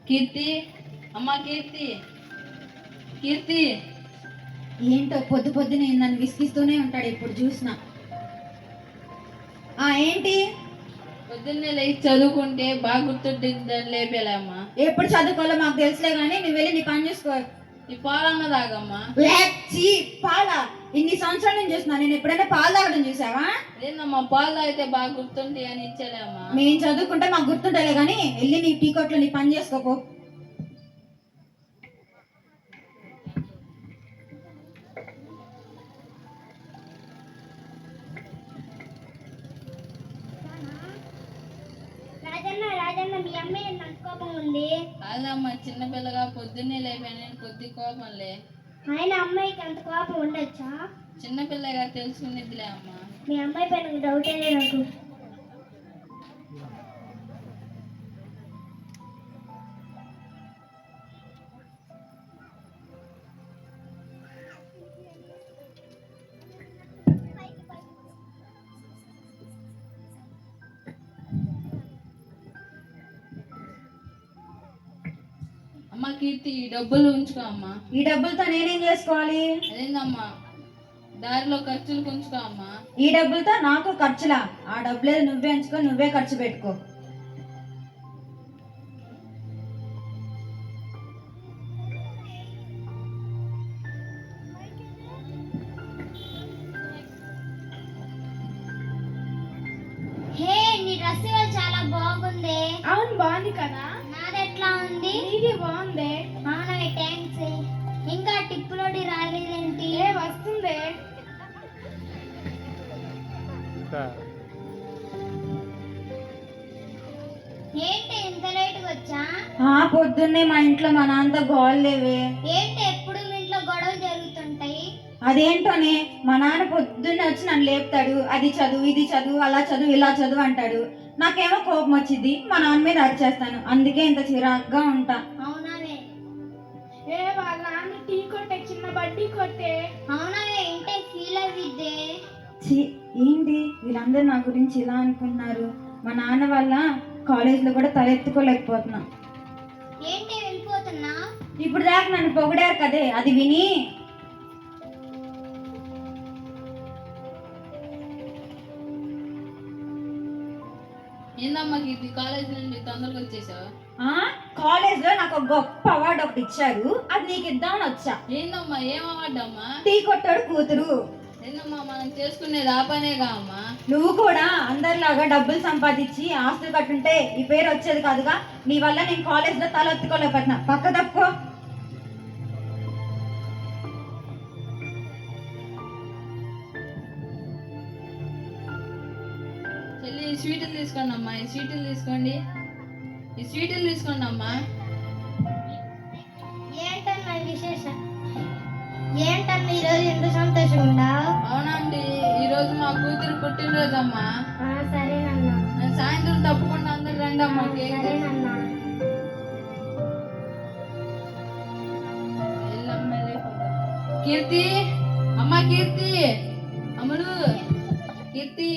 కీర్తి, అమ్మా కీర్తి, కీర్తి. ఏంటో పొద్దు పొద్దునే నన్ను విసిగిస్తూనే ఉంటాడు ఎప్పుడు చూసినా. ఏంటి? పొద్దున్నే లేచి చదువుకుంటే బాగా గుర్తుంటుందని లేపేలమ్మా. ఎప్పుడు చదువుకోవాలో మాకు తెలుసులే కానీ నువ్వు వెళ్ళి నీ పని చూసుకో. ఈ పాలన్న తాగమ్మా. పాల ఇన్ని సంవత్సరాల నుంచి చూస్తున్నా, నేను ఎప్పుడైనా పాలు తాగడం చూసావా? ఏందమ్మా పాలు తాగితే బాగా గుర్తుంటాయి అని ఇచ్చేలేమ్మా. మేము చదువుకుంటే మాకు గుర్తుంటలే కానీ వెళ్ళి నీ టీ కొట్లో నీ పని చేసుకోపో. రాజన్న మీ అమ్మే నాకు కోపం ఉంది. కాదమ్మా, చిన్నపిల్లగా పొద్దున్నే లేపాను కొద్ది కోపంలే. ఆయన అమ్మాయికి అంత కోపం ఉండొచ్చా? చిన్నపిల్లగా తెలుసుకునేదిలే అమ్మా. మీ అమ్మాయి పైన డౌటే నాకు. అమ్మ కీర్తి, ఈ డబ్బులు ఉంచుకో అమ్మా. ఈ డబ్బులతో నేనేం చేసుకోవాలి? అదేందమ్మా, దారిలో ఖర్చులు ఉంచుకో అమ్మా. ఈ డబ్బులతో నాకు ఖర్చులా? ఆ డబ్బులేదు నువ్వే ఉంచుకో, నువ్వే ఖర్చు పెట్టుకో. హే, నీ డ్రెస్ చాలా బాగుంది. అవును, బాగుంది కదా. నాది ఎట్లా ఉంది? ఇది బాగుంది. అవునవి థ్యాంక్స్. ఇంకా టిప్పులోటి రాలేదేంటి? వస్తుంది. ఏంటి ఇంత లేట్గా వచ్చా? పొద్దున్నే మా ఇంట్లో మా నాన్నతో గోల్ లేవే. ఏంటి ఎప్పుడు మీ ఇంట్లో గొడవలు జరుగుతుంటాయి? అదేంటోనే, మా నాన్న పొద్దున్నే వచ్చి నన్ను లేపుతాడు. అది చదువు, ఇది చదువు, అలా చదువు, ఇలా చదువు అంటాడు. నాకేమో కోపం వచ్చింది, మా నాన్న మీద అరిచేస్తాను. అందుకే ఇంత చిరాగ్గా ఉంటా. అవునావే. వాళ్ళ నాన్న టీ కొట్టే, చిన్న బడ్డీ కొట్టే. అవునావే, ఇంటే ఫీల్ అవ్విద్దే. ఏంటి వీళ్ళందరూ నా గురించి ఇలా అనుకున్నారు? మా నాన్న వల్ల కాలేజీలో కూడా తలెత్తుకోలేకపోతున్నా. ఏంటి వెళ్ళిపోతున్నా? ఇప్పుడు దాకా నన్ను పొగిడారు కదే, అది విని. ఏందమ్మా కీర్తి, కాలేజీ నుండి తొందరగా వచ్చేసావు? కాలేజ్ లో నాకు ఒక గొప్ప అవార్డు ఒకటి ఇచ్చారు, అది నీకు ఇద్దామని వచ్చా. ఏందమ్మా, ఏం అవార్డు అమ్మా? టీ కొట్టాడు కూతురు. ఏందమ్మా, మనం చేసుకునేది ఆ పనేగా అమ్మా. నువ్వు కూడా అందరిలాగా డబ్బులు సంపాదించి ఆస్తులు కట్టుంటే ఈ పేరు వచ్చేది కాదుగా. నీ వల్ల నేను కాలేజ్ లో తలెత్తుకోలేకపోతున్నా. పక్క తప్పుకో. చెల్లి, ఈ స్వీట్లు తీసుకోండి అమ్మా. ఈ స్వీట్లు తీసుకోండి, ఈ స్వీట్లు తీసుకోండి అమ్మా. ఏంటన్నా విశేషం? ఏంటన్నా ఈరోజు ఎంత సంతోషంగా ఉన్నావు? అవునండి, ఈరోజు మా కూతురు పుట్టినరోజు అమ్మా. సరేనన్నా. సాయంత్రం తప్పకుండా అందరు రండి అమ్మా. సరేనన్నా. కీర్తి, అమ్మా కీర్తి, అమ్ములు, కీర్తి.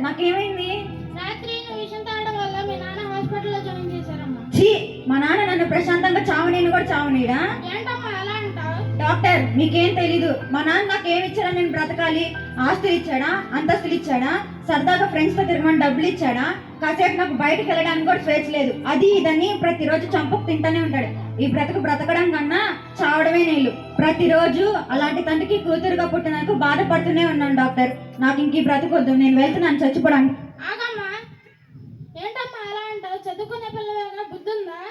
నాకేమైంది? రాత్రి నువ్వు విషయం తాగడం వల్ల మీ నాన్న హాస్పిటల్లో జాయిన్ చేశారమ్మా. ఛీ, మా నాన్న నన్ను ప్రశాంతంగా చావనీని కూడా చావనీడా? ఏంటమ్మా అలా అంటావు? డాక్టర్, మీకేం తెలీదు. మా నాన్న నాకేమి ఇచ్చాడా? నేను బ్రతకాలి. ఆస్తులు ఇచ్చాడా? అంతస్తులు ఇచ్చాడా? సరదాగా ఫ్రెండ్స్ తో తిరగమని డబ్బులు ఇచ్చాడా? కాసేపు నాకు బయటకు వెళ్ళడానికి కూడా స్వేచ్ఛ లేదు. అది ఇదని ప్రతిరోజు చంపకు తింటానే ఉంటాడు. ఈ బ్రతకడం కన్నా చావడమే నీళ్ళు. ప్రతిరోజు అలాంటి తండ్రికి కూతురుగా పుట్టినందుకు బాధపడుతూనే ఉన్నాను డాక్టర్. నాకు ఇంక ఈ బ్రతకొద్దు. నేను వెళ్తున్నాను చచ్చిపోవడానికి. ఆగమ్మా, ఏంటమ్మా అలా అంటావు? చదువుకునే పిల్లగా బుద్ధి ఉందా?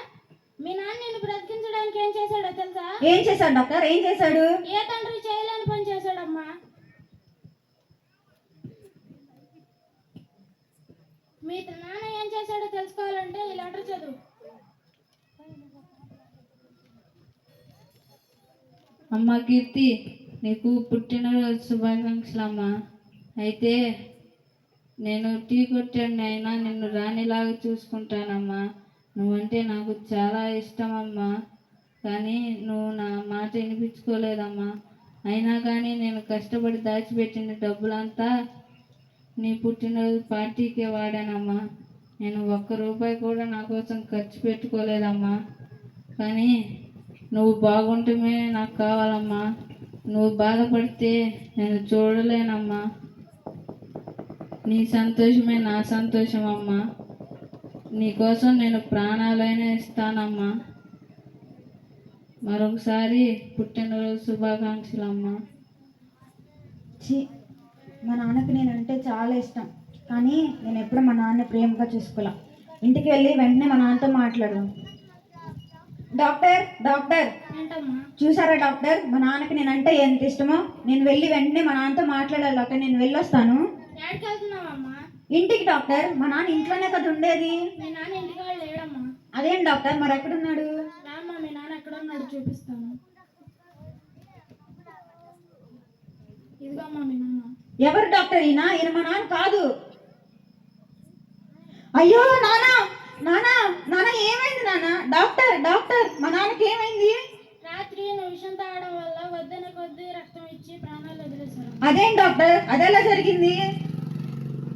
మీ నాన్న నిన్ను బ్రతికించడానికి ఏం చేశాడో తెలుసా? ఏం చేశాడు డాక్టర్? ఏం చేశాడు? ఏ తండ్రి చేయలేని పని చేశాడమ్మా. మీ నాన్న ఏం చేశాడో తెలుసుకోవాలంటే ఈ లెటర్ చదువు. అమ్మ కీర్తి, నీకు పుట్టినరోజు శుభాకాంక్షలు అమ్మా. అయితే నేను టీ కొట్టాను అయినా నిన్ను రాణిలాగా చూసుకుంటానమ్మా. నువ్వంటే నాకు చాలా ఇష్టం అమ్మా. కానీ నువ్వు నా మాట వినిపించుకోలేదమ్మా. అయినా కానీ నేను కష్టపడి దాచిపెట్టిన డబ్బులంతా నీ పుట్టినరోజు పార్టీకే వాడానమ్మా. నేను ఒక్క రూపాయి కూడా నా కోసం ఖర్చు పెట్టుకోలేదమ్మా. కానీ నువ్వు బాగుంటమే నాకు కావాలమ్మా. నువ్వు బాధపడితే నేను చూడలేనమ్మా. నీ సంతోషమే నా సంతోషం అమ్మా. నీకోసం నేను ప్రాణాలైనా ఇస్తానమ్మా. మరొకసారి పుట్టినరోజు శుభాకాంక్షలు అమ్మా. ఛీ, మా నాన్నకి నేనంటే చాలా ఇష్టం. కానీ నేను ఎప్పుడు మా నాన్న ప్రేమగా చూసుకోలే. ఇంటికి వెళ్ళి వెంటనే మా నాన్నతో మాట్లాడు. డాక్టర్, డాక్టర్, ఏంటమ్మా? చూసారా డాక్టర్, మా నాన్నకి నేనంటే ఎంత ఇష్టమో. నేను వెళ్ళి వెంటనే మా నాన్నతో మాట్లాడాలి డాక్టర్. నేను వెళ్ళొస్తాను. ఎక్కడికి వెళ్తున్నావమ్మా? ఇంటికి డాక్టర్. మా నాన్న ఇంట్లోనే కదా ఉండేది. మీ నాన్న ఇంటికి వాళ్ళు లేడమ్మా. అదేం డాక్టర్, మరి ఎక్కడున్నాడు? రామ్మా, మీ నాన్న ఎక్కడ ఉన్నాడు చూపిస్తాను. ఇదిగోమ్మా మీ నాన్న. ఎవరు డాక్టర్? ఈయన మా నాన్న కాదు. అయ్యో నానా, నానా, నానా ఏమైంది నానా? డాక్టర్, డాక్టర్, మా నాన్నకి ఏమైంది? రాత్రి నువ్వు విషం తాగడం వల్ల వద్దన కొద్దీ రక్తం ఇచ్చి ప్రాణాలు వదిలేశారు. అదేం డాక్టర్, అదెలా జరిగింది?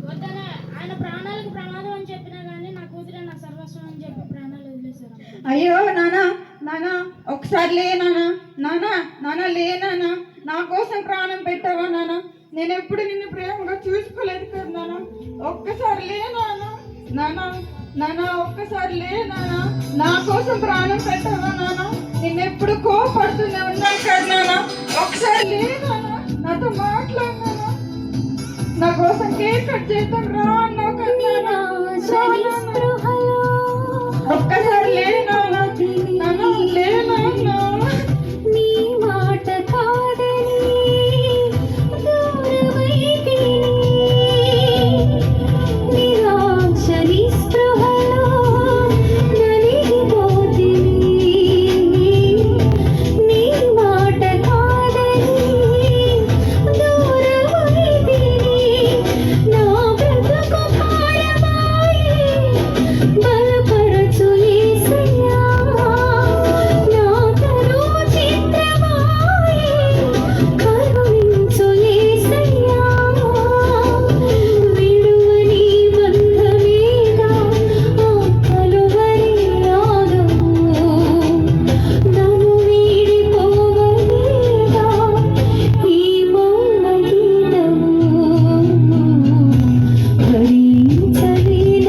వద్దన ఆయన ప్రాణాలకు ప్రమాదం అని చెప్పినా కానీ నా కూతురే నా సర్వస్వం అని చెప్పి ప్రాణాలు వదిలేశారు. అయ్యో నానా, నానా ఒకసారి లే నానా. నానా, నానా లే నానా. నా కోసం ప్రాణం పెట్టావా నానా? నేను ఎప్పుడు నిన్ను ప్రేమగా చూసుకోలేదు కదా నానా. ఒక్కసారి లే నానా. నానా, నానా ఒక్కసారి లే నానా. నా కోసం ప్రాణం పెట్టావా నానా? నేను ఎప్పుడు కోపడుతూనే ఉన్నాను కదా నానా. ఒకసారి లే నానా, నాతో మాట్లాడు నానా. నా కోసం కేక్ కట్ చేద్దాం రా అన్నావు కదా నానా. ఒక్కసారి లే నానా. నానా లే నానా. నీ మాట కాదని దూరమైతే నిరాశ నిస్పృహలో నలిగిపోతిని. నీ మాట కాదని దూరమైతే నా బ్రతుకు భారమాయే. బలపరచు యేసయ్యా, నా తనువు చిత్రమాయే. కరుణించు యేసయ్యా, విడువని బంధమేగా ఆ కలువరి యాగము. నన్ను వీడిపోవలేదా ఈ మౌన గీతము. భరించలేనయ్యా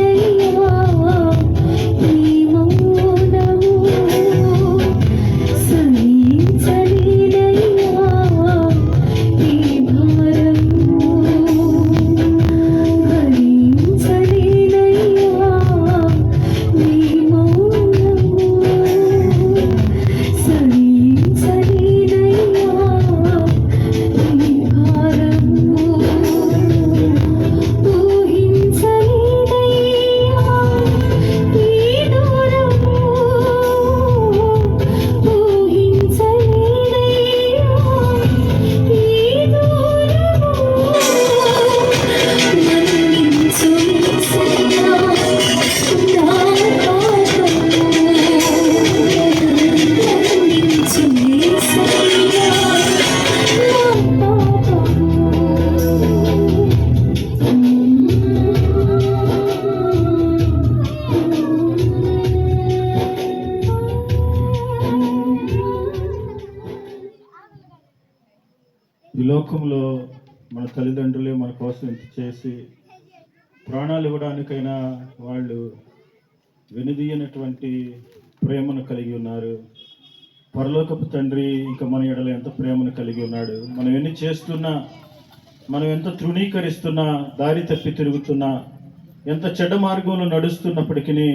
లోకంలో మన తల్లిదండ్రులే మన కోసం ఇంత చేసి ప్రాణాలు ఇవ్వడానికైనా వాళ్ళు వెనుదీయనటువంటి ప్రేమను కలిగి ఉన్నారు. పరలోకపు తండ్రి ఇంకా మన ఎడల ఎంత ప్రేమను కలిగి ఉన్నాడు. మనం ఎన్ని చేస్తున్నా, మనం ఎంత తృణీకరిస్తున్నా, దారి తప్పి తిరుగుతున్నా, ఎంత చెడ్డ మార్గంలో నడుస్తున్నప్పటికీ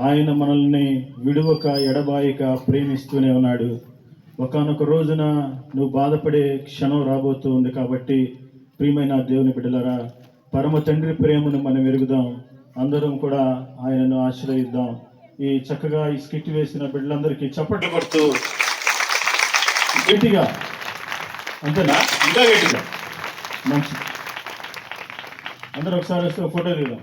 ఆయన మనల్ని విడువక ఎడబాయిక ప్రేమిస్తూనే ఉన్నాడు. ఒకానొక రోజున నువ్వు బాధపడే క్షణం రాబోతూ ఉంది. కాబట్టి ప్రియమైన దేవుని బిడ్డలారా, పరమ తండ్రి ప్రేమను మనం ఎరుగుదాం. అందరం కూడా ఆయనను ఆశ్రయిద్దాం. ఈ చక్కగా ఈ స్కిట్ వేసిన బిడ్డలందరికీ చప్పట్లు కొడుతూ గట్టిగా, అంతేనా, ఇంకా గట్టిగా, మంచి అందరూ ఒకసారి ఫోటో దిగుదాం.